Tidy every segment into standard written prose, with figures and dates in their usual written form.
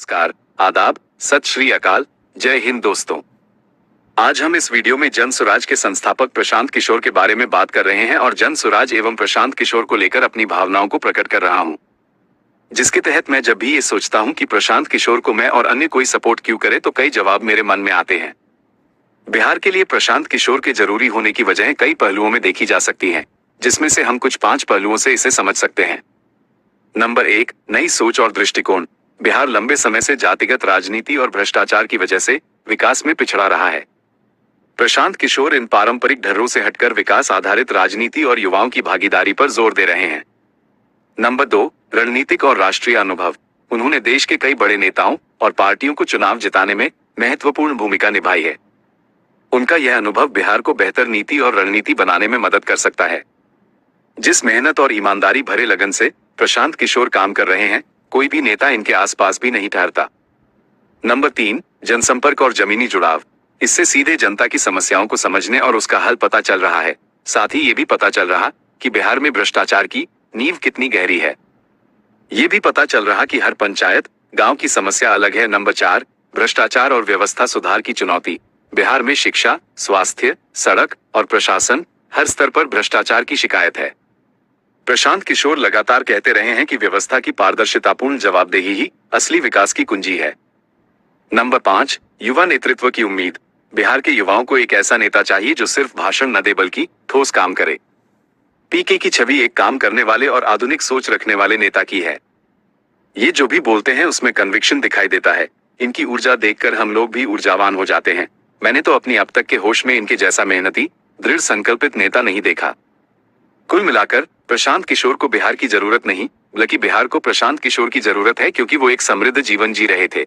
नमस्कार, आदाब, सत श्री अकाल, जय हिंद दोस्तों। आज हम इस वीडियो में जन स्वराज के संस्थापक प्रशांत किशोर के बारे में बात कर रहे हैं और जन स्वराज एवं प्रशांत किशोर को लेकर अपनी भावनाओं को प्रकट कर रहा हूं, जिसके तहत मैं जब भी ये सोचता हूं कि प्रशांत किशोर को मैं और अन्य कोई सपोर्ट क्यों करे तो कई जवाब मेरे मन में आते हैं। बिहार के लिए प्रशांत किशोर के जरूरी होने की वजह कई पहलुओं में देखी जा सकती है, जिसमें से हम कुछ 5 पहलुओं से इसे समझ सकते हैं। नंबर 1, नई सोच और दृष्टिकोण। बिहार लंबे समय से जातिगत राजनीति और भ्रष्टाचार की वजह से विकास में पिछड़ा रहा है। प्रशांत किशोर इन पारंपरिक ढर्रों से हटकर विकास आधारित राजनीति और युवाओं की भागीदारी पर जोर दे रहे हैं। नंबर 2, रणनीतिक और राष्ट्रीय अनुभव। उन्होंने देश के कई बड़े नेताओं और पार्टियों को चुनाव जिताने में महत्वपूर्ण भूमिका निभाई है। उनका यह अनुभव बिहार को बेहतर नीति और रणनीति बनाने में मदद कर सकता है। जिस मेहनत और ईमानदारी भरे लगन से प्रशांत किशोर काम कर रहे हैं, कोई भी नेता इनके आसपास भी नहीं ठहरता। नंबर 3, जनसंपर्क और जमीनी जुड़ाव। इससे सीधे जनता की समस्याओं को समझने और उसका हल पता चल रहा है। साथ ही ये भी पता चल रहा कि बिहार में भ्रष्टाचार की नींव कितनी गहरी है। ये भी पता चल रहा कि हर पंचायत, गांव की समस्या अलग है। नंबर 4, भ्रष्टाचार और व्यवस्था सुधार की चुनौती। बिहार में शिक्षा, स्वास्थ्य, सड़क और प्रशासन हर स्तर पर भ्रष्टाचार की शिकायत है। प्रशांत किशोर लगातार कहते रहे हैं कि व्यवस्था की पारदर्शितापूर्ण जवाबदेही ही असली विकास की कुंजी है। नंबर 5, युवा नेतृत्व की उम्मीद। बिहार के युवाओं को एक ऐसा नेता चाहिए जो सिर्फ भाषण न दे बल्कि ठोस काम करे। पीके की छवि एक काम करने वाले और आधुनिक सोच रखने वाले नेता की है। ये जो भी बोलते हैं उसमें कन्विक्शन दिखाई देता है। इनकी ऊर्जा देखकर हम लोग भी ऊर्जावान हो जाते हैं। मैंने तो अपनी अब तक के होश में इनके जैसा मेहनती, दृढ़ संकल्पित नेता नहीं देखा। कुल मिलाकर प्रशांत किशोर को बिहार की जरूरत नहीं, बल्कि बिहार को प्रशांत किशोर की जरूरत है, क्योंकि वो एक समृद्ध जीवन जी रहे थे।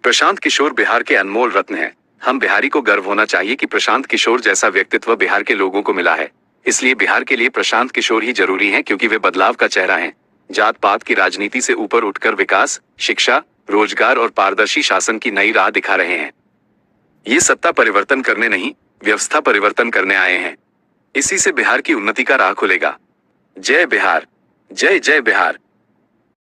प्रशांत किशोर बिहार के अनमोल रत्न हैं। हम बिहारी को गर्व होना चाहिए कि प्रशांत किशोर जैसा व्यक्तित्व बिहार के लोगों को मिला है। इसलिए बिहार के लिए प्रशांत किशोर ही जरूरी हैं, क्योंकि वे बदलाव का चेहरा हैं। जात पात की राजनीति से ऊपर उठकर विकास, शिक्षा, रोजगार और पारदर्शी शासन की नई राह दिखा रहे हैं। ये सत्ता परिवर्तन करने नहीं, व्यवस्था परिवर्तन करने आए हैं। इसी से बिहार की उन्नति का राह खुलेगा। जय बिहार, जय जय बिहार।